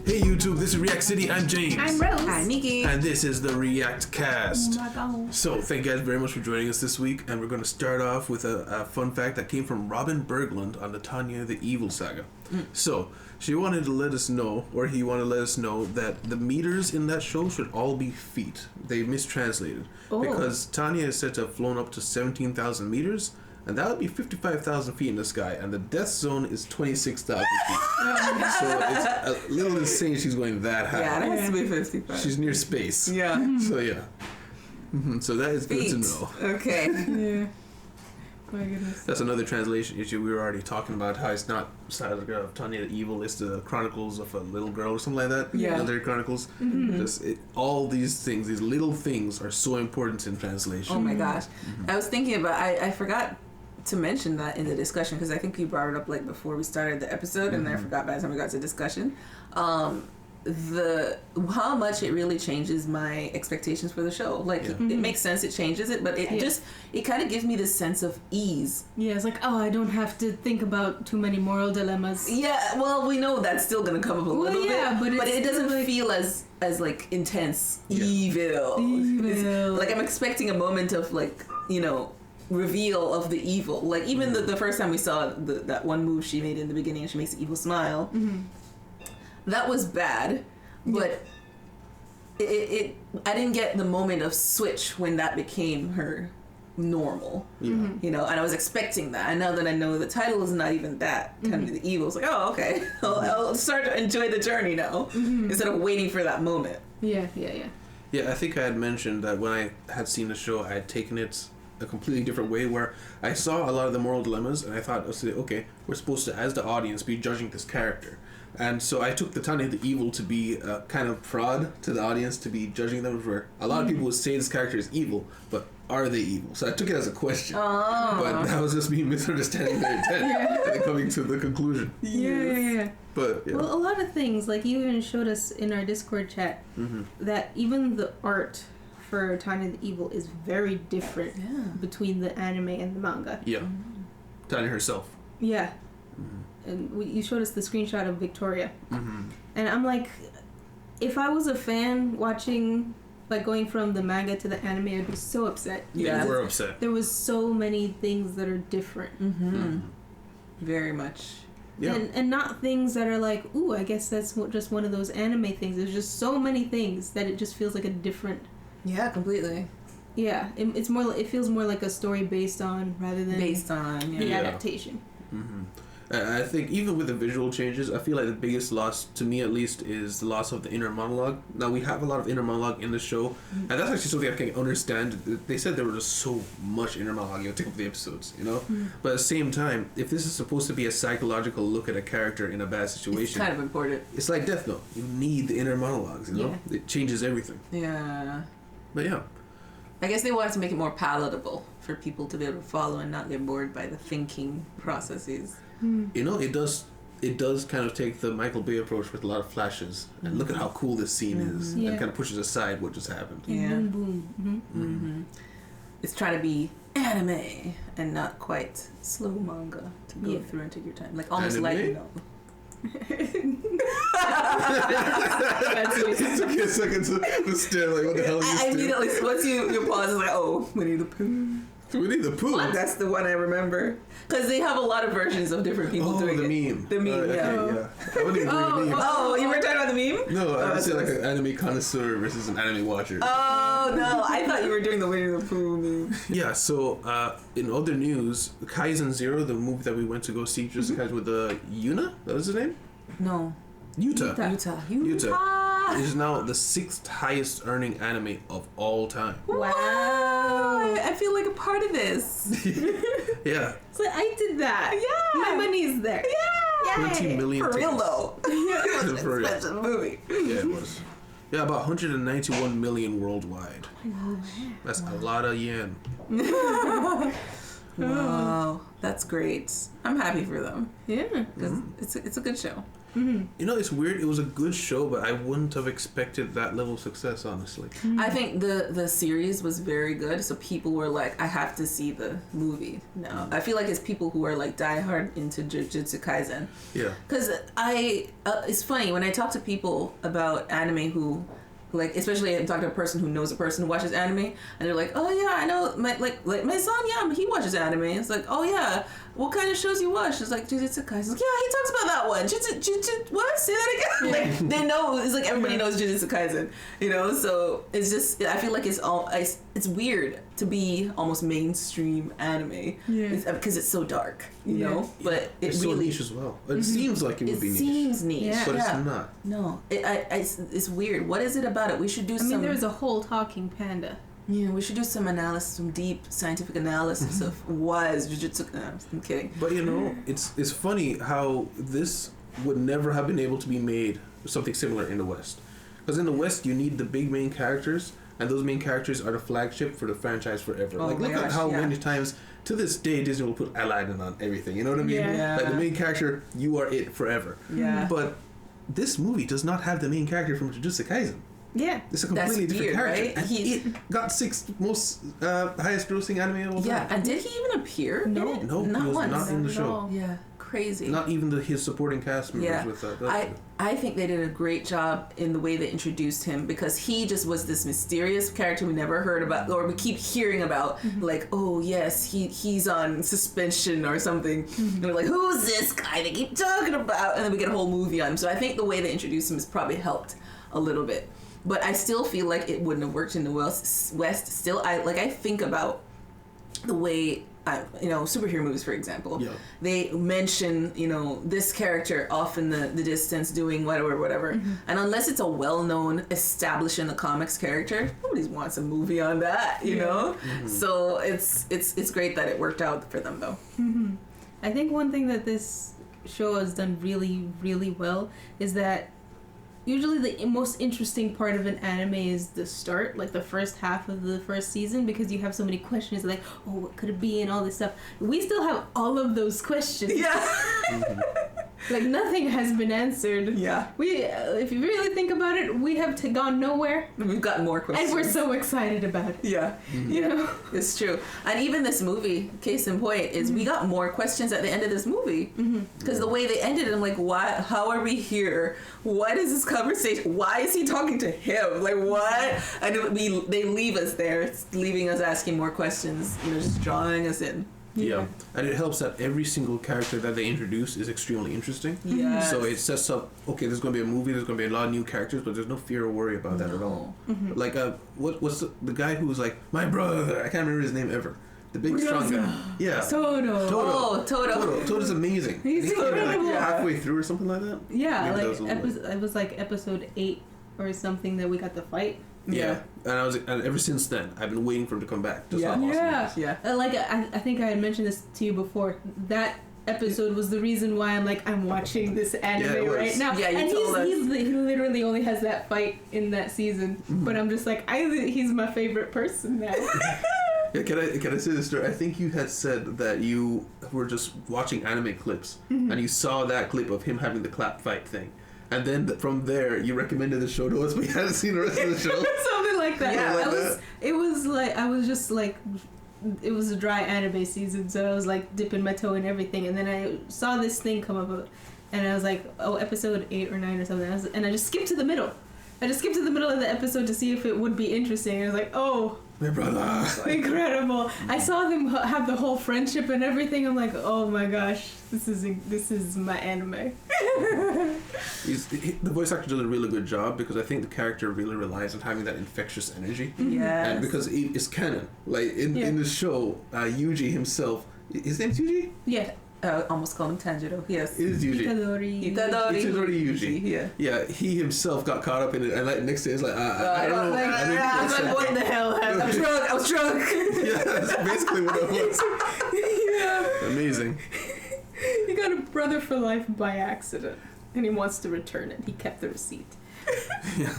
Hey YouTube, this is React City. I'm James. I'm Rose. I'm Nikki. And this is the React Cast. Oh my God. So thank you guys very much for joining us this week, and we're going to start off with a fun fact that came from Robin Berglund on the Tanya the Evil saga. So she wanted to let us know, or he wanted to let us know, that the meters in that show should all be feet. They mistranslated because Tanya is said to have flown up to 17,000 meters. And that would be 55,000 feet in the sky, and the death zone is 26,000 feet. So it's a little insane she's going that high. Yeah, that has to be 55. She's near space. Yeah. So yeah. So that is good to know. Okay. Yeah. My goodness. That's another translation issue. We were already talking about how it's not Saga of Tanya the Evil, it's the Chronicles of a Little Girl or something like that. Yeah. Legendary Chronicles. All these things, these little things are so important in translation. Oh my gosh. I was thinking about, I forgot to mention that in the discussion because I think you brought it up like before we started the episode, and then I forgot by the time we got to discussion. How much it really changes my expectations for the show. Like it makes sense, it changes it, but it kind of gives me this sense of ease. Yeah, it's like, I don't have to think about too many moral dilemmas. Yeah, well, we know that's still gonna come up a little bit, but it doesn't like, feel as like intense. Yeah. Evil. Evil. Like I'm expecting a moment of like, you know, reveal of the evil. Like even the first time we saw that one move she made in the beginning, and she makes the evil smile. That was bad, but I didn't get the moment of switch when that became her normal. Yeah. You know, and I was expecting that. And now that I know the title is not even that, kind of the evil, it's like, oh, okay. I'll start to enjoy the journey now instead of waiting for that moment. Yeah. Yeah, I think I had mentioned that when I had seen the show, I had taken it a completely different way, where I saw a lot of the moral dilemmas, and I thought, okay, we're supposed to, as the audience, be judging this character. And so I took the Tanya the Evil to be a kind of prod to the audience, to be judging them, where a lot of people would say this character is evil, but are they evil? So I took it as a question. But that was just me misunderstanding their intent and coming to the conclusion. Yeah. But yeah. Well, a lot of things, like you even showed us in our Discord chat, that even the art for Tanya the Evil is very different between the anime and the manga. Yeah. Tanya herself. Yeah. And you showed us the screenshot of Victoria. And I'm like, if I was a fan watching, like going from the manga to the anime, I'd be so upset. Yeah, we're upset. There was so many things that are different. Very much. Yeah. And not things that are like, ooh, I guess that's just one of those anime things. There's just so many things that it just feels like a different... Yeah, completely. Yeah, it's more. It feels more like a story based on rather than the adaptation. I think even with the visual changes, I feel like the biggest loss, to me at least, is the loss of the inner monologue. Now, we have a lot of inner monologue in the show, and that's actually something I can understand. They said there was just so much inner monologue, you know, take up the episodes, you know? But at the same time, if this is supposed to be a psychological look at a character in a bad situation... It's kind of important. It's like Death Note. You need the inner monologues, you know? Yeah. It changes everything. Yeah. But yeah. I guess they wanted to make it more palatable for people to be able to follow and not get bored by the thinking processes. You know, it does kind of take the Michael Bay approach with a lot of flashes, and look at how cool this scene is, and kind of pushes aside what just happened. Yeah. Boom. It's trying to be anime and not quite slow manga to go through and take your time, like almost Anime? light novel. It took me a second to stare, like, what the hell is this? I immediately, once you pause, it's like, oh, Winnie the Pooh. Winnie the Pooh? That's the one I remember. Because they have a lot of versions of different people doing the it. meme. The meme, yeah. I wouldn't even bring the meme. Oh, you were talking about the meme? No, I would say like an anime connoisseur versus an anime watcher. Oh, no. I thought you were doing the Winnie the Pooh meme. Yeah, so in other news, Kaizen Zero, the movie that we went to go see just with Yuna? That was his name? No. Yuta. Yuta. It is now the 6th highest earning anime of all time. Wow. I feel like a part of this. Yeah. So I did that. Yeah. My money's there. Yeah. 20 million For real, tickets. though. It was an For real. expensive movie. Yeah, it was. Yeah, about 191 million worldwide. That's a lot of yen. Wow, that's great. I'm happy for them. Yeah. Because it's a good show. Mm-hmm. You know, it's weird. It was a good show, but I wouldn't have expected that level of success, honestly. Mm-hmm. I think the series was very good, so people were like, I have to see the movie now. I feel like it's people who are like diehard into Jujutsu Kaisen. Yeah. Because it's funny, when I talk to people about anime who, like, especially I'm talking to a person who knows a person who watches anime, and they're like, oh yeah, I know, my son, yeah, he watches anime. It's like, oh yeah, what kind of shows you watch? It's like Jujutsu Kaisen. Like, yeah, he talks about that one. What? Say that again? Like, they know. It's like everybody knows Jujutsu Kaisen, you know. So it's just, I feel like it's weird to be almost mainstream anime, because it's so dark, you know. But it's really so niche as well. It seems like it would be niche. It seems niche, but it's not. No, it's weird. What is it about it? We should do some. I mean, there's a whole talking panda. Yeah, we should do some analysis, some deep scientific analysis of why is Jujutsu. I'm kidding. But you know, it's funny how this would never have been able to be made something similar in the West. Because in the West, you need the big main characters, and those main characters are the flagship for the franchise forever. Oh like, look at how many times to this day Disney will put Aladdin on everything. You know what I mean? Yeah. Like the main character, you are it forever. Yeah. But this movie does not have the main character from Jujutsu Kaisen. Yeah. It's a completely That's different weird, character. right? And it got 6th most highest grossing anime of all time. Yeah, and did he even appear? No. in it? No, not he was once. not in the Not at show. all. Yeah, crazy. Not even his supporting cast members Yeah. with that. I think they did a great job in the way they introduced him, because he just was this mysterious character we never heard about, or we keep hearing about, like, oh yes, he's on suspension or something. And we're like, who's this guy they keep talking about? And then we get a whole movie on him. So I think the way they introduced him has probably helped a little bit. But I still feel like it wouldn't have worked in the West. Still, I think about the way, superhero movies, for example. Yeah. They mention, this character off in the distance doing whatever. And unless it's a well-known, established in the comics character, nobody wants a movie on that, you know? So it's great that it worked out for them, though. I think one thing that this show has done really, really well is that usually the most interesting part of an anime is the start, like the first half of the first season, because you have so many questions like, oh, what could it be and all this stuff. We still have all of those questions. Yeah. Like nothing has been answered. Yeah. We, if you really think about it, we have gone nowhere. We've got more questions. And we're so excited about it. Yeah. You know? It's true. And even this movie, case in point, is we got more questions at the end of this movie. Because the way they ended it, I'm like, why? How are we here? What is this conversation? Why is he talking to him? Like, what? And they leave us there, leaving us asking more questions, just drawing us in. Yeah. And it helps that every single character that they introduce is extremely interesting. Yeah. So it sets up, okay, there's going to be a movie, there's going to be a lot of new characters, but there's no fear or worry about that at all. Like, what's the guy who was like, my brother, I can't remember his name ever. The big strong guy. Yeah. Toto. Oh, Toto. Toto's amazing. He's he came in like incredible. halfway through or something like that. Yeah, Maybe like it was like episode 8 or something that we got the fight. Yeah. And ever since then, I've been waiting for him to come back. Just how awesome Yeah. he is. Yeah. Like I think I had mentioned this to you before. That episode was the reason why I'm watching this anime right now. Yeah, you and told us. he literally only has that fight in that season. But I'm just like, he's my favorite person now. Yeah, can I say this story? I think you had said that you were just watching anime clips and you saw that clip of him having the clap fight thing. And then from there, you recommended the show to us, but you hadn't seen the rest of the show. Something like that. Yeah, it was a dry anime season, so I was like dipping my toe in everything. And then I saw this thing come up, and I was like, oh, episode 8 or 9 or something. And I just skipped to the middle. I just skipped to the middle of the episode to see if it would be interesting. And I was like, oh, my brother. Incredible. I saw them have the whole friendship and everything. I'm like, oh my gosh, this is my anime. The voice actor does a really good job because I think the character really relies on having that infectious energy. Yes. And because it's canon. Like in the show, Yuji himself, his name's Yuji? Yeah. Almost called him Tanjiro. Yes. It is Yuji. Itadori. Yuji. Yeah. Yeah, he himself got caught up in it, and like next day, it's like, I don't know. I was like, what the hell happened? I was drunk. Yeah, that's basically what it was. Yeah. Amazing. He got a brother for life by accident, and he wants to return it. He kept the receipt. Yeah.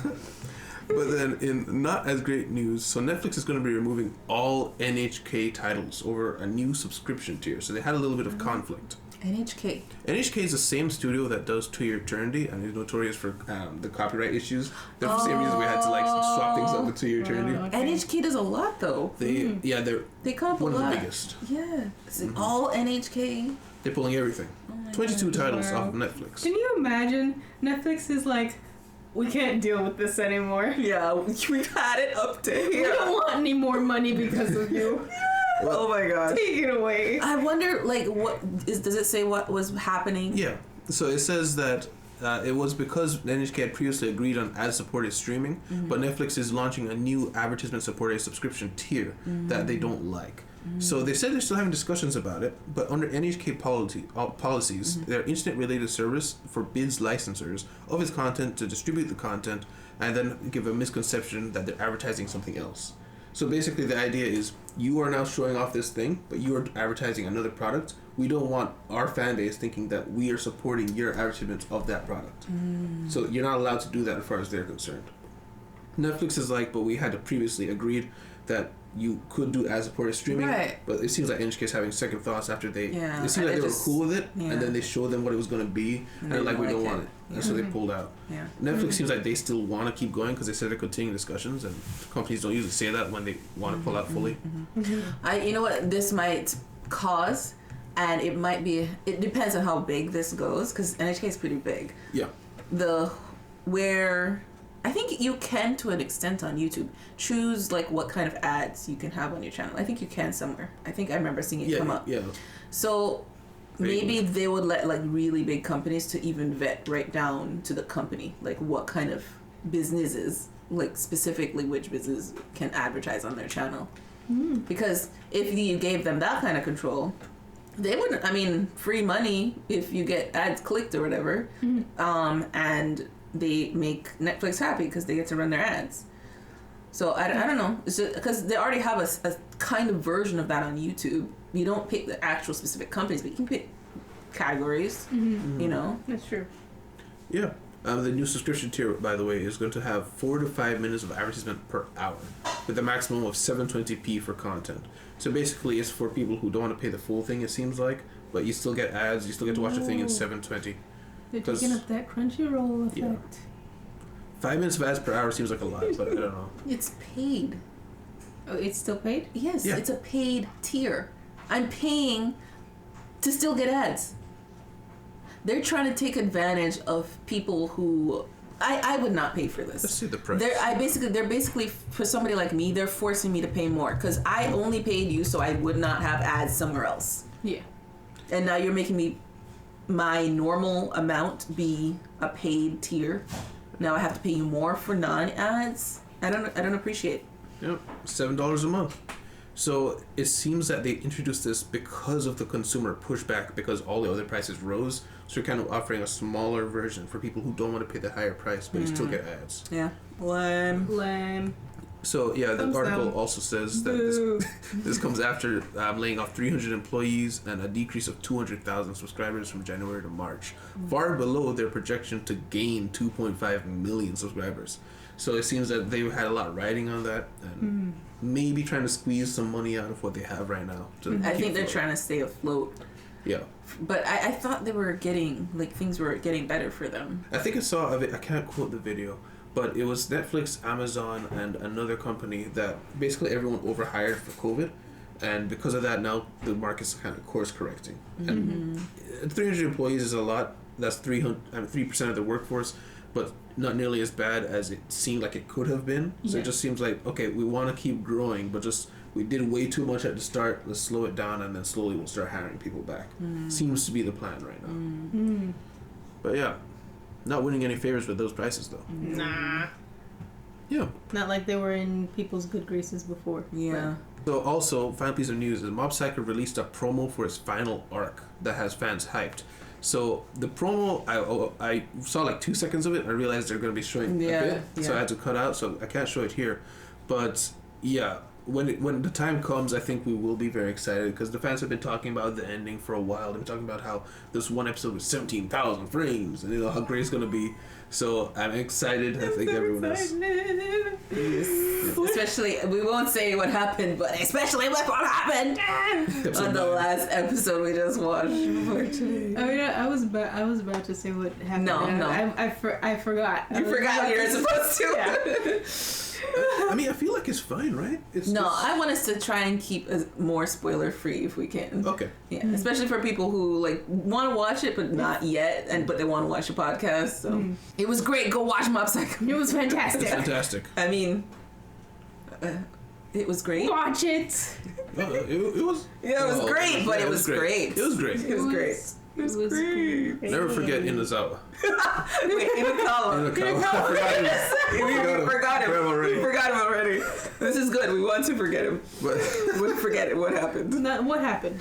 But then in not as great news, so Netflix is going to be removing all NHK titles over a new subscription tier. So they had a little bit of conflict. NHK. NHK is the same studio that does To Your Eternity and is notorious for the copyright issues. That's the same reason we had to like swap things up with To Your Eternity. Okay. NHK does a lot though. They come up one a of lot. the biggest. Yeah, it's all NHK. They're pulling everything. Oh my 22 God. titles Wow. off of Netflix. Can you imagine? Netflix is like, we can't deal with this anymore. Yeah, we've had it up to We here. don't want any more money because of you. Oh my God. Take it away. I wonder, like, does it say what was happening? Yeah. So it says that it was because NHK had previously agreed on ad-supported streaming, but Netflix is launching a new advertisement-supported subscription tier that they don't like. So they said they're still having discussions about it, but under NHK policies, their internet-related service forbids licensors of its content to distribute the content and then give a misconception that they're advertising something else. So basically the idea is you are now showing off this thing, but you are advertising another product. We don't want our fan base thinking that we are supporting your advertisement of that product. So you're not allowed to do that as far as they're concerned. Netflix is like, but we had to previously agreed that you could do ad-supported streaming, Right. but it seems like NHK is having second thoughts after they. Yeah, It seemed like and they it were cool with it, yeah. and then they showed them what it was going to be, and they're like, we don't want it, and so they pulled out. Yeah. Netflix seems like they still want to keep going because they said they're continuing discussions, and companies don't usually say that when they want to pull out fully. You know what this might cause, and it might be. It depends on how big this goes, because NHK is pretty big. Yeah. Where I think you can, to an extent, on YouTube choose like what kind of ads you can have on your channel. I think you can somewhere. I think I remember seeing it come up. Yeah. So maybe they would let like really big companies to even vet right down to the company, like what kind of businesses, like specifically which business can advertise on their channel. Because if you gave them that kind of control, they wouldn't. I mean, free money if you get ads clicked or whatever, and they make Netflix happy because they get to run their ads. So I don't know. It's just because they already have a kind of version of that on YouTube. You don't pick the actual specific companies, but you can pick categories. You know. That's true. Yeah. The new subscription tier, by the way, is going to have 4 to 5 minutes of advertisement per hour, with a maximum of 720p for content. So basically, it's for people who don't want to pay the full thing. It seems like, but you still get ads. You still get to watch the thing in 720. They're taking up that Crunchyroll effect. Yeah. 5 minutes of ads per hour seems like a lot, but I don't know. It's paid. Oh, it's still paid? Yes, Yeah. it's a paid tier. I'm paying to still get ads. They're trying to take advantage of people who I would not pay for this. Let's see the price. They're basically for somebody like me. They're forcing me to pay more because I only paid you so I would not have ads somewhere else. Yeah. And now you're making me my normal amount be a paid tier. Now I have to pay you more for non-ads. I don't appreciate. Yep, $7 a month. So it seems that they introduced this because of the consumer pushback, because all the other prices rose. So they're kind of offering a smaller version for people who don't want to pay the higher price, but you still get ads. Yeah. Lame. So yeah, the Thumbs article down. also says that Boo. this comes after laying off 300 employees and a decrease of 200,000 subscribers from January to March, far below their projection to gain 2.5 million subscribers. So it seems that they've had a lot riding on that, and maybe trying to squeeze some money out of what they have right now. I think they're trying to stay afloat. Yeah. But I thought they were getting, like, things were getting better for them. I think I saw of it. I can't quote the video, but it was Netflix, Amazon, and another company that basically everyone overhired for COVID, and because of that, now the market's kind of course correcting. And 300 employees is a lot. That's 3% of the workforce, but not nearly as bad as it seemed like it could have been. So Yeah. it just seems like, okay, we want to keep growing, but we did way too much at the start. Let's slow it down, and then slowly we'll start hiring people back. Seems to be the plan right now. But yeah, not winning any favors with those prices though. Nah. Yeah. Not like they were in people's good graces before. Yeah. So also, final piece of news is Mob Psycho released a promo for its final arc that has fans hyped. So the promo, I saw like 2 seconds of it. I realized they're going to be showing a bit, so I had to cut out. So I can't show it here. But yeah, when the time comes, I think we will be very excited because the fans have been talking about the ending for a while. They've been talking about how this one episode was 17,000 frames, and how great it's gonna be. So I'm excited. I think everyone is. Yes. Especially, we won't say what happened, but especially with what happened on the last episode we just watched for today. I mean, I was about to say what happened. No. I forgot. You forgot what you were supposed to. Yeah. I mean, I feel like it's fine, right? I want us to try and keep more spoiler free if we can. Okay. Yeah, especially for people who like want to watch it but not yet, but they want to watch the podcast. So it was great. Go watch Mob Psycho. It was fantastic. It's fantastic. I mean, it was great. Watch it. It was. Yeah, it was great, but it was great. It was great. It was great. It was great. Never forget Inazawa. Wait, Inakawa. We forgot him already. This is good. We want to forget him. We'll forget it. What happened? What happened?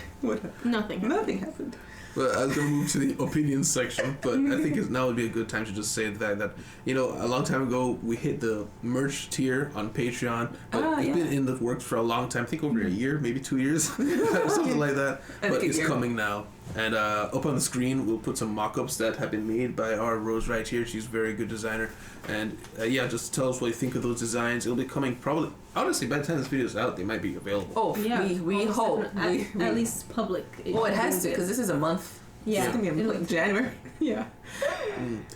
Nothing. Nothing happened. But I was going to move to the opinions section, but I think now would be a good time to just say that a long time ago we hit the merch tier on Patreon, but it's been in the works for a long time. I think over a year, maybe 2 years, something like that. But it's coming now. And up on the screen, we'll put some mock-ups that have been made by our Rose right here. She's a very good designer. And just tell us what you think of those designs. It'll be coming probably, honestly, by the time this video is out, they might be available. Oh, yeah. We hope. At least public. Oh, it has to, because this is a month. Yeah. It's going to be like January. Yeah.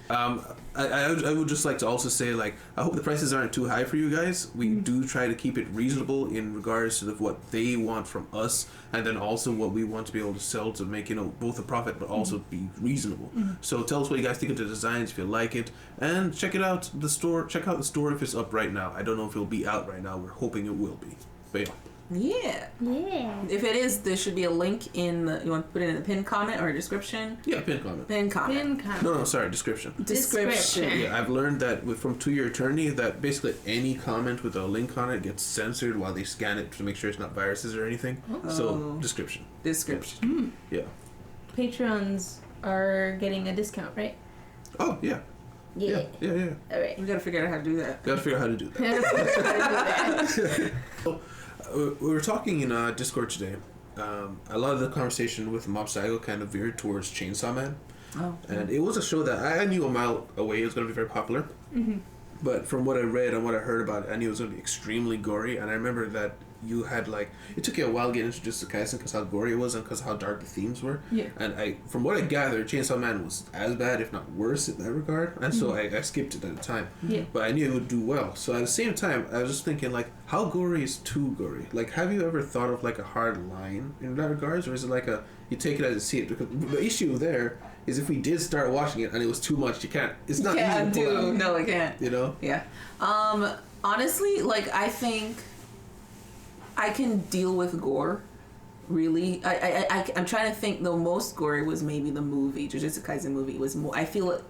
I would just like to also say, like, I hope the prices aren't too high for you guys. We do try to keep it reasonable in regards to what they want from us, and then also what we want to be able to sell to make, both a profit but also be reasonable. So tell us what you guys think of the designs, if you like it, and check it out, the store. Check out the store if it's up right now. I don't know if it'll be out right now. We're hoping it will be. But yeah. If it is, there should be a link in the. You want to put it in the pinned comment or description? Yeah, pinned comment. Pinned comment. No, sorry, description. Yeah, I've learned that from 2-year attorney that basically any comment with a link on it gets censored while they scan it to make sure it's not viruses or anything. So description. Yeah. Patrons are getting a discount, right? Oh yeah. Yeah. All right. We gotta figure out how to do that. Gotta figure out how to do that. We were talking in Discord today. A lot of the conversation with Mob Psycho kind of veered towards Chainsaw Man. Oh. And it was a show that I knew a mile away it was going to be very popular. But from what I read and what I heard about it, I knew it was going to be extremely gory. And I remember that you had it took you a while to get introduced to Kaisen because how gory it was and because how dark the themes were. Yeah. And from what I gathered, Chainsaw Man was as bad, if not worse, in that regard. And so I skipped it at the time. Yeah. But I knew it would do well. So at the same time, I was just thinking, how gory is too gory? Have you ever thought of a hard line in that regards, or is it you take it as you see it? Because the issue there is if we did start watching it and it was too much, you can't. It's not easy to pull out. No, I can't. Yeah. Honestly, I think I can deal with gore. Really, I'm trying to think. The most gory was maybe the movie, Jujutsu Kaisen movie. It was more. I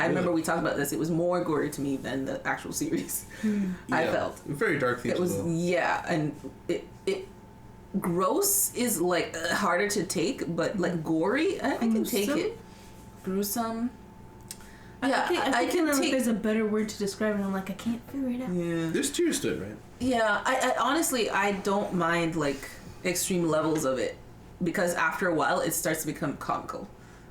remember we talked about this. It was more gory to me than the actual series. I felt very dark themes. It was and it gross is harder to take, but gory, I can take it. Gruesome. Yeah, I can take. There's a better word to describe it. I'm I can't figure it out. Yeah, there's tears to it, right? Yeah, I honestly don't mind extreme levels of it because after a while it starts to become comical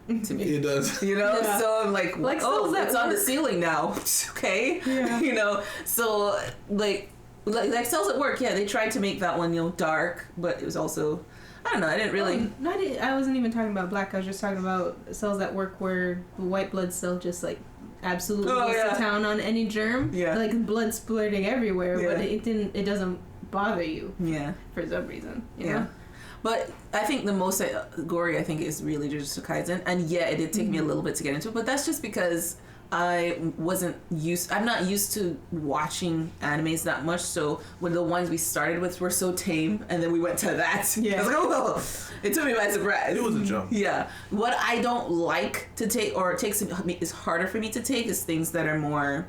to me. It does. Yeah. So I'm it's on the ceiling now. Okay. Yeah. So Cells at Work. Yeah, they tried to make that one dark, but it was also. I don't know. I didn't really. I wasn't even talking about black. I was just talking about Cells at Work, where the white blood cell just absolutely goes to town on any germ. Yeah. Yeah. For some reason. You yeah. know? But I think the most gory I think is really Jujutsu Kaisen, and it did take me a little bit to get into it, but that's just because I'm not used to watching animes that much, so when the ones we started with were so tame, and then we went to that, I was it took me by surprise. It was a jump. Yeah. What I don't like to take, or is harder for me to take, is things that are more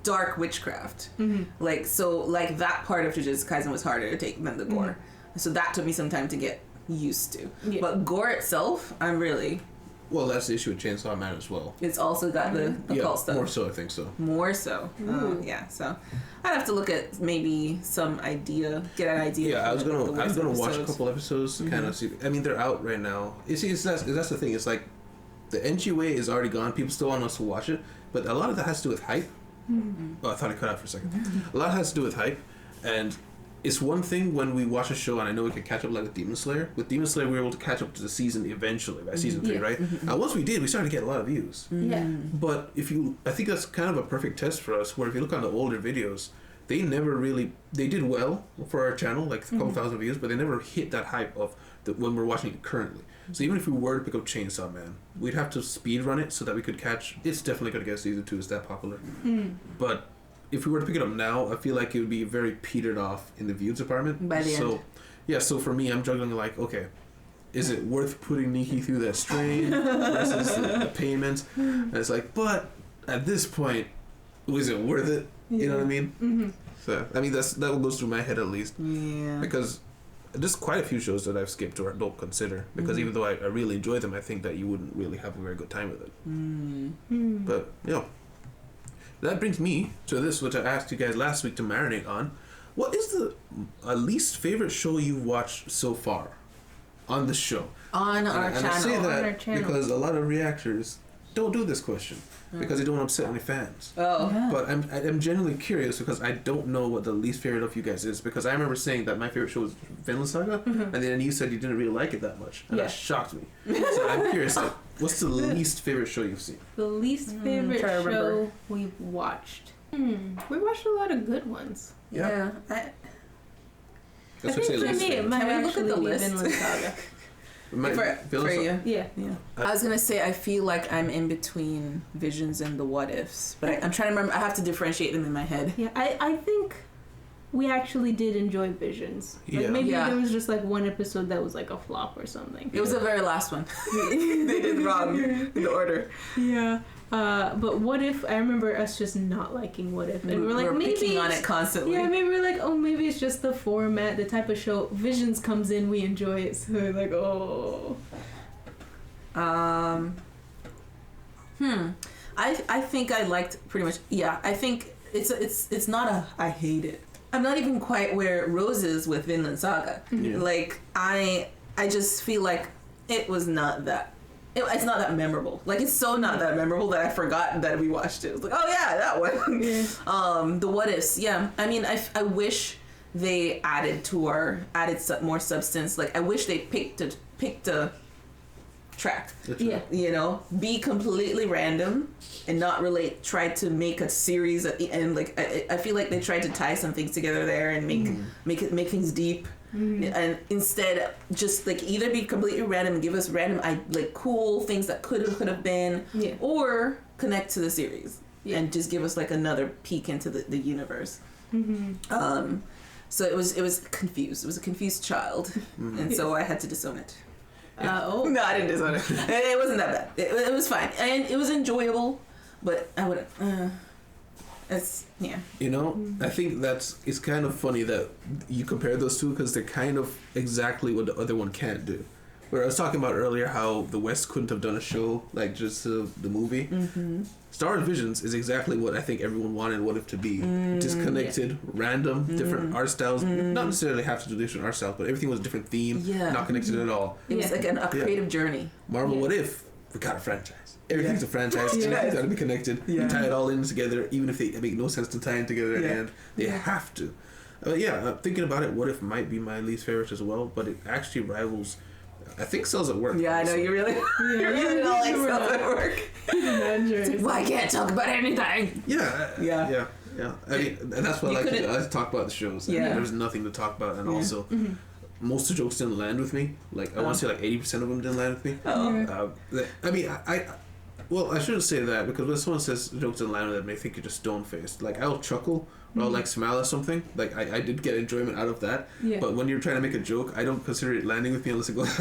dark witchcraft. That part of Jujutsu Kaisen was harder to take than the gore. So that took me some time to get used to. Yeah. But gore itself, I'm really Well, that's the issue with Chainsaw Man as well. It's also got the occult stuff. More so, I think so. More so. Yeah, so I'd have to look at maybe some idea, get an idea. Yeah, I was gonna watch a episodes. couple episodes to kind of see. I mean, they're out right now. You see, that's the thing. It's like the NG way is already gone. People still want us to watch it, but a lot of that has to do with hype. Oh, I thought I cut out for a second. A lot has to do with hype, and it's one thing when we watch a show, and I know we could catch up like with Demon Slayer. With Demon Slayer, we were able to catch up to the season eventually by season 3, right? And once we did, we started to get a lot of views. Yeah. But I think that's kind of a perfect test for us. Where if you look on the older videos, they did well for our channel, like a couple thousand views, but they never hit that hype of when we're watching it currently. So even if we were to pick up Chainsaw Man, we'd have to speed run it so that we could catch. It's definitely going to get season 2. It's that popular. But if we were to pick it up now, I feel like it would be very petered off in the views department. By the end. Yeah, so for me, I'm juggling like, okay, is it worth putting Nikki through that strain versus the payments? And it's like, but at this point, was it worth it? You know what I mean? So, I mean, that goes through my head at least. Yeah. Because there's quite a few shows that I've skipped or don't consider. Because even though I really enjoy them, I think that you wouldn't really have a very good time with it. But, that brings me to this, which I asked you guys last week to marinate on. What is the least favorite show you've watched so far on the show? On our channel. I say that because a lot of reactors don't do this question because they don't upset any fans. Oh. Yeah. But I'm genuinely curious because I don't know what the least favorite of you guys is, because I remember saying that my favorite show was Vinland Saga, and then you said you didn't really like it that much, and that shocked me. So I'm curious, like, what's the least favorite show you've seen? The least favorite show we've watched. We watched a lot of good ones. Yeah. I think for me, it might actually be Vinland Saga. For you. Yeah. I was gonna say I feel like I'm in between Visions and the What Ifs, but I'm trying to remember. I have to differentiate them in my head. Yeah, I think we actually did enjoy Visions. Like maybe there was just like one episode that was like a flop or something. It was the very last one. They did wrong in the order. Yeah. But What If, I remember us just not liking What If, and we were like, maybe picking on it constantly. Yeah, maybe we're like, oh, maybe it's just the format, the type of show. Visions comes in, we enjoy it, so we're like, oh. I think I liked pretty much. Yeah, I think it's not a I hate it. I'm not even quite where Rose is with Vinland Saga. Like I just feel like it was not that. It's not that memorable. Like, it's so not that memorable that I forgot that we watched it. It was like, oh yeah, that one. Yeah. The What Ifs. Yeah. I mean, I wish they added more substance. Like, I wish they picked a track. Yeah. You know, be completely random and not try to make a series at the end. Like, I feel like they tried to tie some things together there and make things deep. And instead, just like either be completely random and give us random like cool things that could have been, or connect to the series and just give us like another peek into the universe. So it was confused. It was a confused child, and so I had to disown it. No, I didn't disown it. It wasn't that bad. It was fine, and it was enjoyable, but I wouldn't. You know, I think it's kind of funny that you compare those two, because they're kind of exactly what the other one can't do. Where I was talking about earlier how the West couldn't have done a show like just the movie. Star Wars Visions is exactly what I think everyone wanted What If to be. Disconnected, random, different art styles. Not necessarily have to do different art styles, but everything was a different theme, not connected at all. It was like a creative journey. Marvel What If, we got a franchise. Everything's a franchise. Everything's got to be connected. You tie it all in together, even if they make no sense to tie it together, and they have to. Thinking about it, What If might be my least favorite as well, but it actually rivals, I think, Cells at Work. Yeah, I know, you really don't like Cells at Work. It's like, well, I can't talk about anything. Yeah. I mean, and that's what I like to talk about the shows. I mean, there's nothing to talk about, and also most of the jokes didn't land with me. Like, I want to say like 80% of them didn't land with me. I mean, well, I shouldn't say that, because when someone says jokes didn't land with them, they think you're just stone-faced. Like, I'll chuckle, or I'll like smile at something. Like, I did get enjoyment out of that. But when you're trying to make a joke, I don't consider it landing with me unless it goes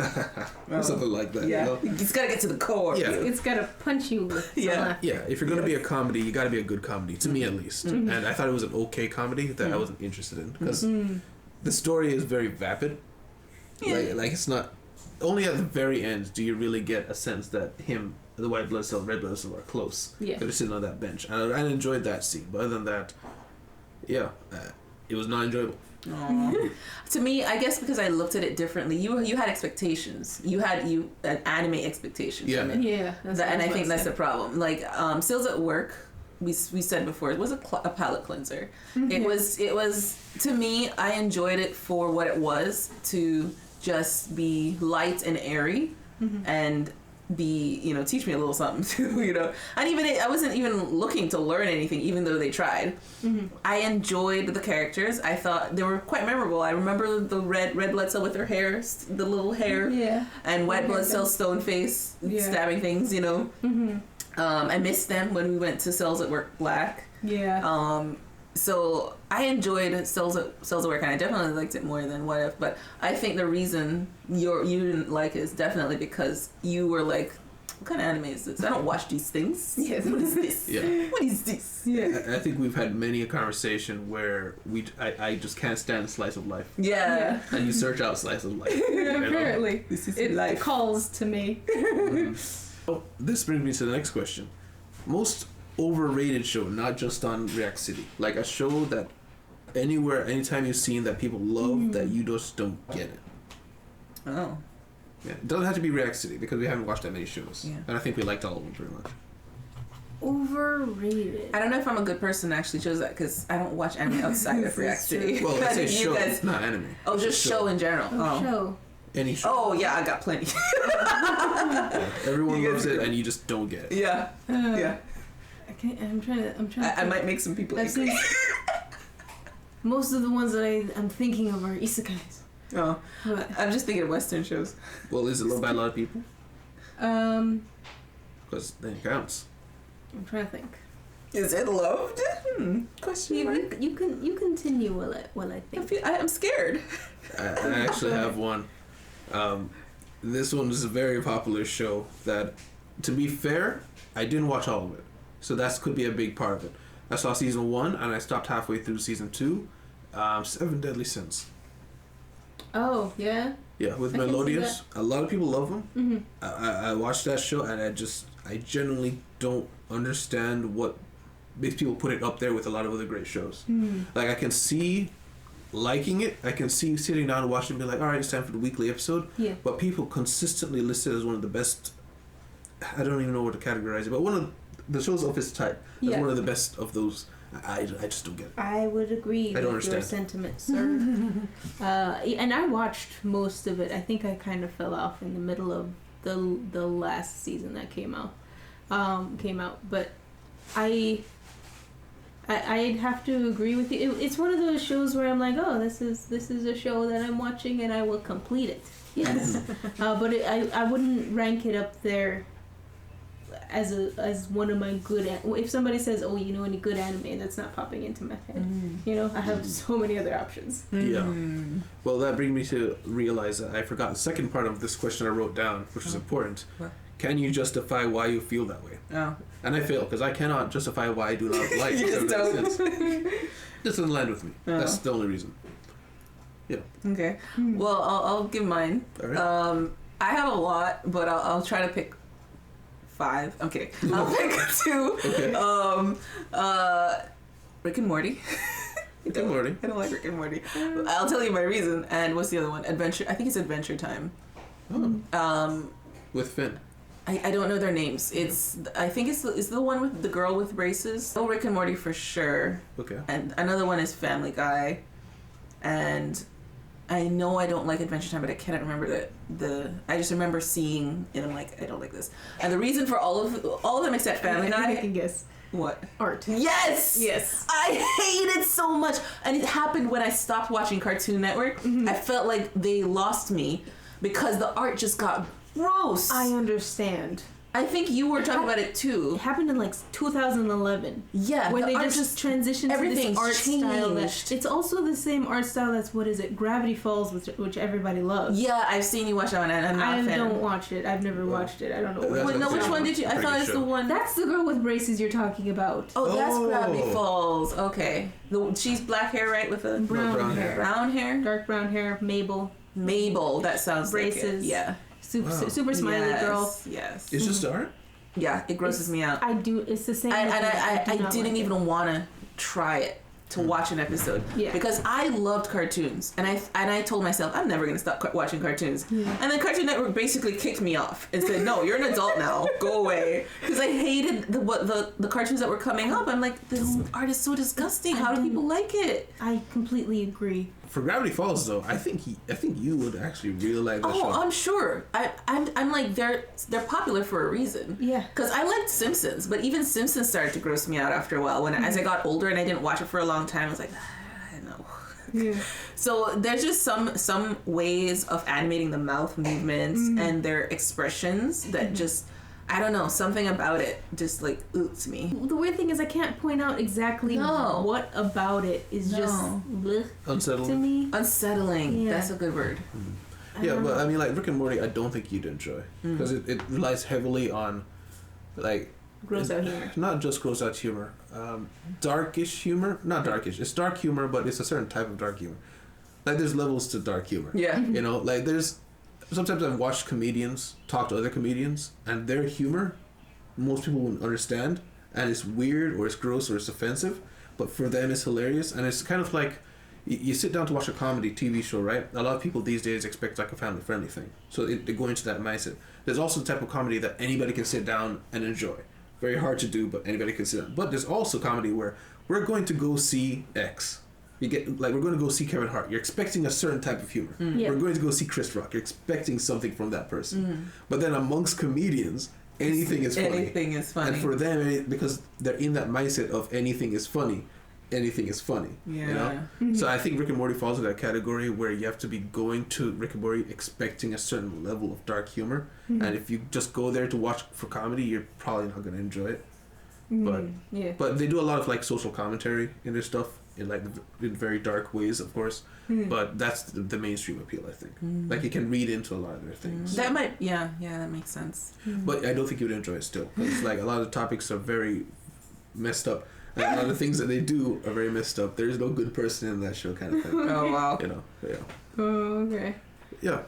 or something like that. You know? It's got to get to the core. Yeah. It's got to punch you with some laughter. Yeah, if you're going to be a comedy, you got to be a good comedy, to me at least. And I thought it was an okay comedy that I wasn't interested in, because the story is very vapid. Like it's not only at the very end do you really get a sense that the white blood cell, red blood cell are close. Yeah. They're sitting on that bench. And I enjoyed that scene. But other than that, yeah, it was not enjoyable. To me, I guess because I looked at it differently. You had expectations. You had an anime expectation from it. Yeah. And I think that's the problem. Like Sales at Work, we said before, it was a palate cleanser. It was to me, I enjoyed it for what it was, to just be light and airy and be, teach me a little something too, and I wasn't even looking to learn anything, even though they tried. I enjoyed the characters. I thought they were quite memorable. I remember the red blood cell with her hair, the little hair, and white blood cell stone face stabbing things, I missed them when we went to Cells at Work Black. So I enjoyed Cells at Work, and I definitely liked it more than What If. But I think the reason you didn't like it is definitely because you were like, what kind of anime is this? I don't watch these things. Yes. What is this? Yeah. What is this? Yeah. I think we've had many a conversation where I just can't stand slice of life. Yeah. And you search out slice of life. Apparently. This is It life. calls to me. So this brings me to the next question. Most overrated show, not just on React City. Like a show that anytime you've seen that people love, that you just don't get it. Oh. Yeah, it doesn't have to be React City because we haven't watched that many shows. Yeah. And I think we liked all of them pretty much. Overrated. I don't know if I'm a good person to actually choose that, because I don't watch anime outside of React City. Well, let's say You show, guys- not anime. Oh, just show in general. Show. Any show. Oh, yeah, I got plenty. Yeah. Everyone You loves guys- it and you just don't get it. Yeah. Yeah. I'm trying to. I might make some people I've angry. seen most of the ones that I'm thinking of are isekais. Oh, But, I'm just thinking of Western shows. Well, is it loved by a lot of people? I'm Because then it counts. trying to think. Is it loved? Question mark. You continue while I think. I'm scared. I actually have one. This one is a very popular show that, to be fair, I didn't watch all of it. So that could be a big part of it. I saw season 1 and I stopped halfway through season 2. 7 Deadly Sins. Oh yeah. Yeah, with I can see Melodious. A lot of people love them. Mm-hmm. I watched that show and I genuinely don't understand what makes people put it up there with a lot of other great shows. Like, I can see liking it. I can see sitting down and watching and be like, all right, it's time for the weekly episode. Yeah. But people consistently list it as one of the best. I don't even know what to categorize it, but one of the shows of its type is one of the best of those. I just don't get it. I would agree I don't with your understand. sentiment, sir. And I watched most of it. I think I kind of fell off in the middle of the last season that came out. But I'd have to agree with you. It's one of those shows where I'm like, oh, this is a show that I'm watching and I will complete it. Yes, but I wouldn't rank it up there as one of my good. If somebody says, oh, you know any good anime, that's not popping into my head. I have so many other options. Yeah. Well, that brings me to realize that I forgot the second part of this question I wrote down, which is important. What? Can you justify why you feel that way? Oh. And I fail because I cannot justify why I do not like You just Seven don't. Deadly Sins. This doesn't land with me. Oh. That's the only reason. Yeah. Okay. Well, I'll give mine. All right. I have a lot, but I'll try to pick 5. Okay. I'll pick 2. Okay. Rick and Morty. Rick and Morty. I don't like Rick and Morty. I'll tell you my reason. And what's the other one? Adventure. I think it's Adventure Time. Oh. With Finn. I don't know their names. I think it's the one with the girl with braces. Oh, Rick and Morty for sure. Okay. And another one is Family Guy. And I know I don't like Adventure Time, but I cannot remember I just remember seeing it. I'm like, I don't like this. And the reason for all of them except Family I think I Guy. can guess. What? Art. Yes. Yes. I hate it so much, and it happened when I stopped watching Cartoon Network. I felt like they lost me because the art just got gross. I understand. I think you were talking about it too. It happened in like 2011. Yeah, when the they art just transitioned to this everything's art style. changed. It's also the same art style that's Gravity Falls, which everybody loves. Yeah, I've seen you watch that one, and I'm not a fan. I don't watch it. I've never watched it. I don't know. That's Wait, no, which one did you? I Pretty thought it's sure. the one. That's the girl with braces you're talking about. Oh, that's Oh. Gravity Falls. Okay, she's black hair, right, with a Brown brown hair. brown hair. Dark brown hair. Mabel. Mabel, that sounds braces. like it. Yeah. Super smiley girl. Yes. It's just art? Yeah, it grosses me out. It's the same. I didn't even want to try it to watch an episode because I loved cartoons and I told myself I'm never gonna stop watching cartoons. And then Cartoon Network basically kicked me off and said, no, you're an adult now, go away, because I hated the cartoons that were coming up. I'm like, this art is so disgusting. How do people like it? I completely agree. For Gravity Falls, though, I think you would actually really like that show. Oh, I'm sure. I'm like they're popular for a reason. Yeah. Because I liked Simpsons, but even Simpsons started to gross me out after a while. As I got older and I didn't watch it for a long time, I was like, I know. Yeah. So there's just some ways of animating the mouth movements and their expressions that just, I don't know, something about it just like oots me. The weird thing is I can't point out exactly what about it is just blech unsettling to me. Unsettling. Yeah. That's a good word. Yeah, but I mean, like Rick and Morty, I don't think you'd enjoy because it relies heavily on like Gross out humor. Not just gross out humor, darkish humor. Not darkish. It's dark humor, but it's a certain type of dark humor. Like there's levels to dark humor. Yeah. You know, like there's. Sometimes I've watched comedians talk to other comedians, and their humor, most people wouldn't understand, and it's weird or it's gross or it's offensive, but for them it's hilarious, and it's kind of like you sit down to watch a comedy TV show, right? A lot of people these days expect like a family-friendly thing, so they go into that mindset. There's also the type of comedy that anybody can sit down and enjoy. Very hard to do, but anybody can sit down. But there's also comedy where we're going to go see X. You get like we're going to go see Kevin Hart. You're expecting a certain type of humor. Yeah. We're going to go see Chris Rock. You're expecting something from that person. But then amongst comedians, anything is funny. Anything is funny. And for them, because they're in that mindset of anything is funny, anything is funny. Yeah. You know. So I think Rick and Morty falls in that category where you have to be going to Rick and Morty expecting a certain level of dark humor, and if you just go there to watch for comedy, you're probably not going to enjoy it. But they do a lot of like social commentary in their stuff. In very dark ways, of course, but that's the mainstream appeal, I think. Like you can read into a lot of their things. That might, that makes sense. But I don't think you would enjoy it still, because like a lot of the topics are very messed up, and a lot of the things that they do are very messed up. There is no good person in that show, kind of thing. Oh wow. You know, yeah. Oh, okay. Yeah,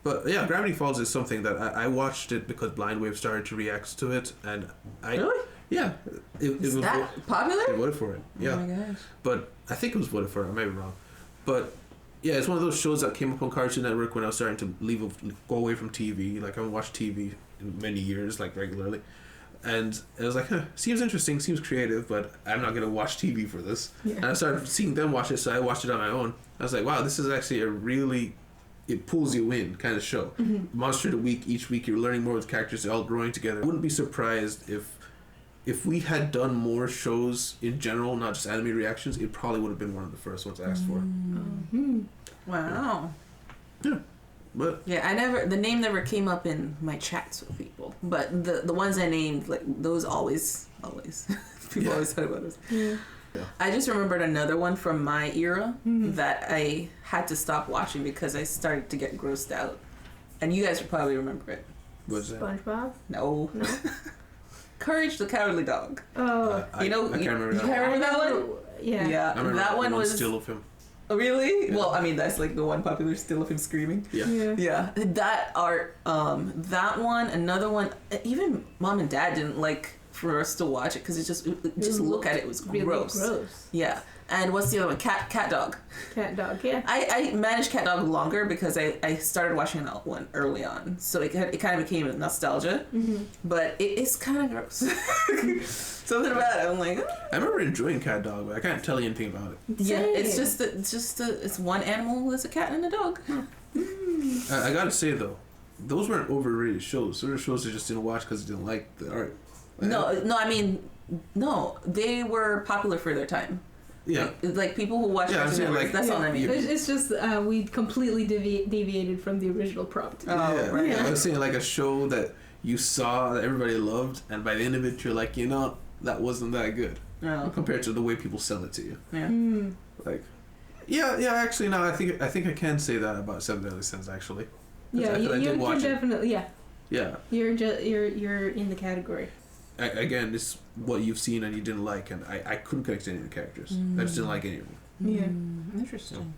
but yeah, Gravity Falls is something that I watched it because Blind Wave started to react to it, and Really? Yeah, it Is was that popular? They voted for it. Yeah. Oh my gosh. But I think it was voted for it. I may be wrong. But yeah, it's one of those shows that came up on Cartoon Network when I was starting to go away from TV. Like I haven't watched TV in many years, like regularly. And I was like, seems interesting, seems creative, but I'm not gonna watch TV for this. Yeah. And I started seeing them watch it, so I watched it on my own. I was like, wow, this is actually a really, it pulls you in kind of show. Monster of the Week, each week you're learning more with characters, they're all growing together. I wouldn't be surprised if we had done more shows in general, not just anime reactions, it probably would have been one of the first ones I asked for. Wow. Yeah. But Yeah, the name never came up in my chats with people. But the ones I named, like those always people always talk about those. Yeah. I just remembered another one from my era that I had to stop watching because I started to get grossed out. And you guys would probably remember it. what's that? SpongeBob? No. Courage the Cowardly Dog. Oh. I can't remember You that. can't remember that one? Yeah. Yeah. I remember That one was still of him. Oh, really? Yeah. Well, I mean, that's like the one popular still of him screaming. Yeah. Yeah, that art, that one, another one. Even Mom and Dad didn't like for us to watch it because it just look at it was Really gross. gross. Yeah, and what's the other one? Cat Dog. Cat dog. Yeah. I managed Cat Dog longer because I started watching that one early on, so it kind of became nostalgia. But it's kind of gross. Something about it, I'm like. I remember enjoying Cat Dog, but I can't tell you anything about it. Yeah, it's Same. it's one animal. It's a cat and a dog. I gotta say though, those weren't overrated shows. Those were shows I just didn't watch because I didn't like the art. No, I mean, no, they were popular for their time. Yeah. Like people who watch Yeah, I'm Cartoon saying, Network, like, that's all I mean. It's just we completely deviated from the original prompt. Oh, right. I was saying like a show that you saw that everybody loved, and by the end of it, you're like, that wasn't that good No. compared to the way people sell it to you. Yeah. Like, yeah. Actually, no. I think I can say that about Seven Deadly Sins. Actually. 'Cause Yeah, I you did can watch it. definitely. Yeah, Yeah. you're in the category. Again, it's what you've seen and you didn't like, and I couldn't connect to any of the characters. I just didn't like any of them. Yeah. Interesting.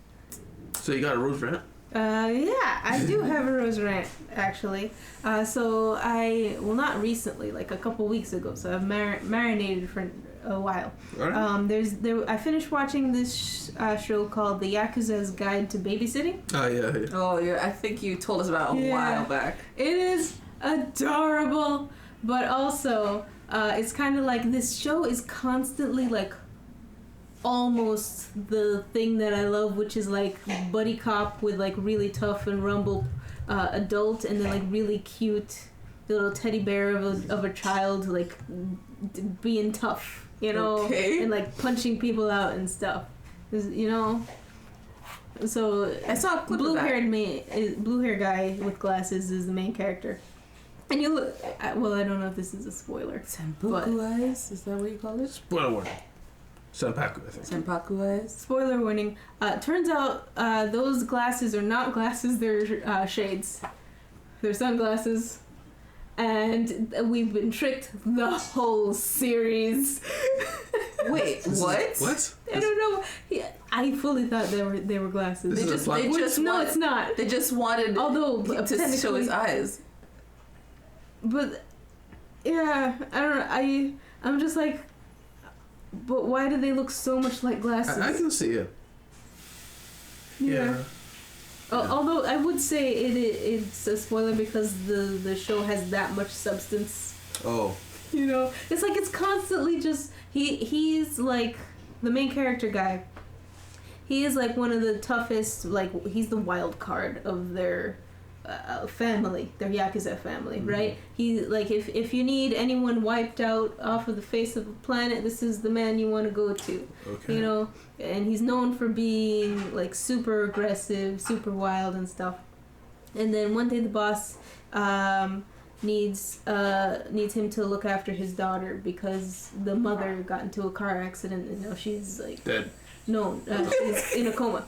So you got a rose rant? Yeah, I do have a rose rant actually. So not recently, like a couple weeks ago. So I've marinated for a while. Right. I finished watching this show called The Yakuza's Guide to Babysitting. Oh yeah. Oh yeah, I think you told us about a while back. It is adorable, but also it's kind of like this show is constantly like almost the thing that I love, which is like buddy cop with like really tough and rumble adult, and then like really cute little teddy bear of a child like being tough, you know, and like punching people out and stuff, you know. So I saw a clip blue hair guy with glasses is the main character. And you look, well, I don't know if this is a spoiler. Senpaku eyes? Is that what you call it? Spoiler warning. Senpaku, I think. Senpaku eyes? Spoiler warning. Turns out those glasses are not glasses, they're shades. They're sunglasses. And we've been tricked the whole series. Wait, what? What? I don't know. I fully thought they were glasses. No, it's not. They just wanted to show his eyes. But yeah, I don't know. I'm just like, but why do they look so much like glasses? I can see it. Yeah. Although I would say it's a spoiler because the show has that much substance. Oh. You know, it's like it's constantly just he's like the main character guy. He is like one of the toughest. Like he's the wild card of their family, their Yakuza family, right? He like if you need anyone wiped out off of the face of the planet, this is the man you want to go to. Okay. You know, and he's known for being like super aggressive, super wild and stuff. And then one day the boss needs him to look after his daughter because the mother got into a car accident and now she's like dead. No, she's in a coma.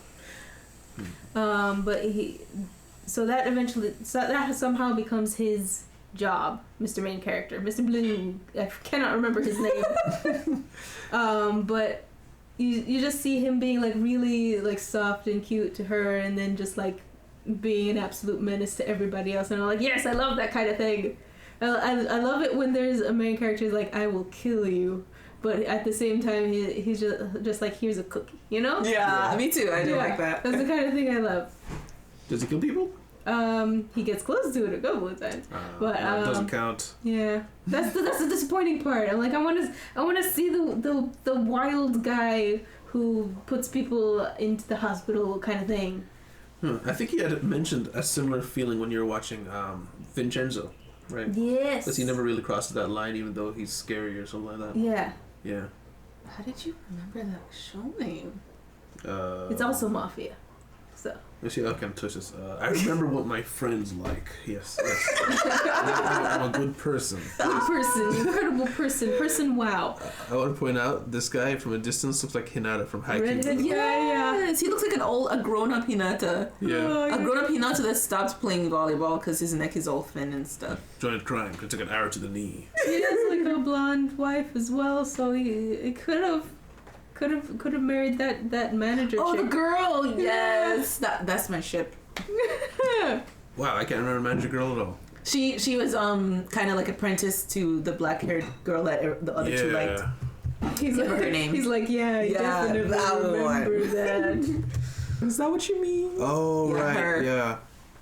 But that somehow becomes his job, Mr. Main Character, Mr. Blue. I cannot remember his name. But you just see him being like really like soft and cute to her, and then just like being an absolute menace to everybody else. And I'm like, yes, I love that kind of thing. I love it when there's a main character who's like, I will kill you. But at the same time, he's just like, here's a cookie, you know? Yeah, me too. I do like that. That's the kind of thing I love. Does he kill people? He gets close to it a couple of times, but it doesn't count. Yeah, that's the disappointing part. I'm like, I want to see the wild guy who puts people into the hospital kind of thing. I think you had mentioned a similar feeling when you were watching Vincenzo, right? Yes. Because he never really crosses that line, even though he's scary or something like that. Yeah. Yeah. How did you remember that show name? It's also Mafia, so. Let's see, I can touch this. I remember what my friends like. Yes. I'm a good person. Good person, incredible person. Wow. I want to point out this guy from a distance looks like Hinata from Haikyuu. Redhead guy, Yes, he looks like a grown-up Hinata. Yeah. A grown-up Hinata that stopped playing volleyball because his neck is all thin and stuff. Joined crime. Took an arrow to the knee. He has like a blonde wife as well, so he could have married that manager. Oh, chick. the girl! Yes, that's my ship. Wow, I can't remember Manager Girl at all. She was kind of like apprentice to the black-haired girl that the other two liked. He's like, her name. He's like, yeah, definitely that remember one. that. Is that what you mean? Oh, Yeah, right, her. yeah.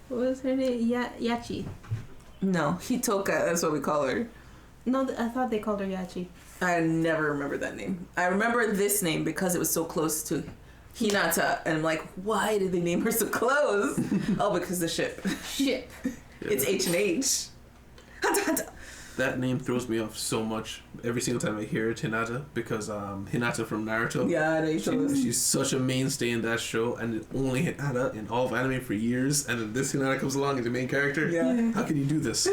What was her name? Yachi. No, Hitoka. That's what we call her. No, I thought they called her Yachi. I never remember that name. I remember this name because it was so close to Hinata, and I'm like, why did they name her so close? Oh, because the ship. Ship. It's H&H. Hanta, hanta. That name throws me off so much every single time I hear it, Hinata, because Hinata from Naruto. Yeah, She's such a mainstay in that show, and it only Hinata in all of anime for years, and then this Hinata comes along as the main character. Yeah. How can you do this?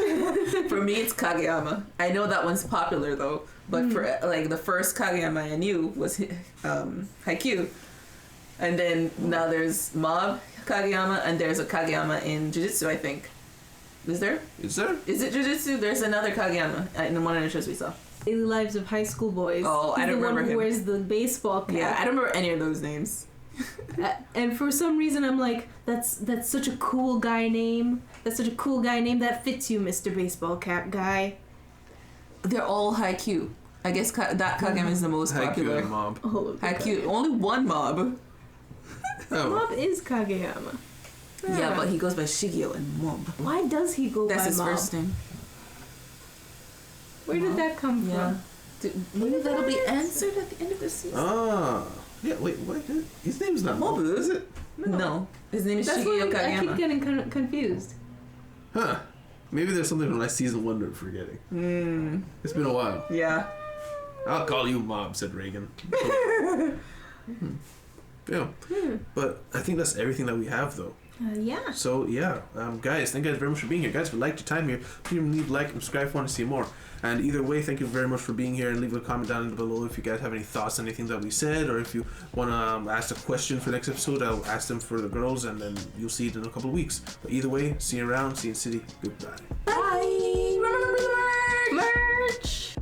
For me, it's Kageyama. I know that one's popular though, but for like the first Kageyama I knew was Haikyuu, and then now there's Mob Kageyama, and there's a Kageyama in Jujutsu, I think. Is there? Is there? Is it Jujutsu? There's another Kageyama in one of the shows we saw. Daily Lives of High School Boys. Oh, I don't remember the one who him. wears the baseball cap. Yeah, I don't remember any of those names. And for some reason, I'm like, that's such a cool guy name. That's such a cool guy name. That fits you, Mr. Baseball Cap guy. They're all Haikyuu. I guess that Kagami is the most popular. Haikyuu mob. Haikyuu, only one mob. Oh. Mob is Kageyama. Yeah, but he goes by Shigeo and Mob. Why does he go That's by his Mob? first name. Where did that come Yeah. from? Maybe that'll be answered at the end of the season. Ah. Yeah, wait, what? His name's not Mob, is it? No. His name is That's Shigeo why I Kageyama. keep getting confused. Huh. Maybe there's something from last season one that we're forgetting. It's been a while. Yeah. I'll call you Mob, said Reagan. Yeah. But I think that's everything that we have, though. Yeah. So, yeah. Guys, thank you guys very much for being here. Guys, if you liked your time here, please leave a like and subscribe if you want to see more. And either way, thank you very much for being here, and leave a comment down below if you guys have any thoughts on anything that we said, or if you want to ask a question for the next episode, I'll ask them for the girls, and then you'll see it in a couple of weeks. But either way, see you around, see you in the city. Goodbye. Bye. Remember merch.